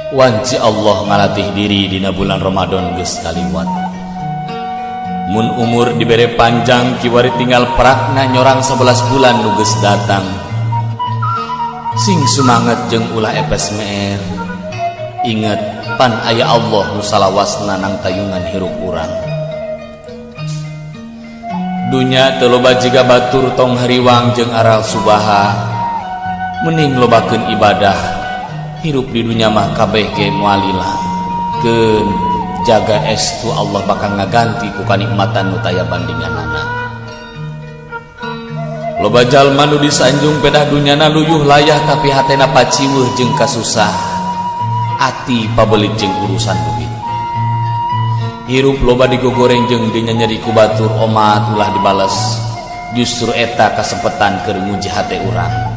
Wanci Allah ngalatih diri dina bulan Ramadan geus kaliwat. Mun umur dibere panjang kiwari tinggal perakna nyorang 11 bulan nu geus datang. Sing sumanget jeung ulah epes meer. Inget pan aya Allah nu salawasna nang tayungan hirup urang. Dunya teu loba jiga batur tong hariwang jeung aral subaha. Mending lobakeun ibadah. Hirup di dunia mah kabeh ge moalilah. Keun jaga estu Allah bakal ngaganti ku kanikmatan nu taya bandinganana. Loba jalma nu disanjung pedah dunyana luyuh layah tapi hatena paciweuh jeung kasusah. Ati pabelit jeung urusan duit. Hirup loba digogoreng jeung dinya nyeri ku batur omat ulah dibales. Justru eta kasempetan keur nguji hate urang.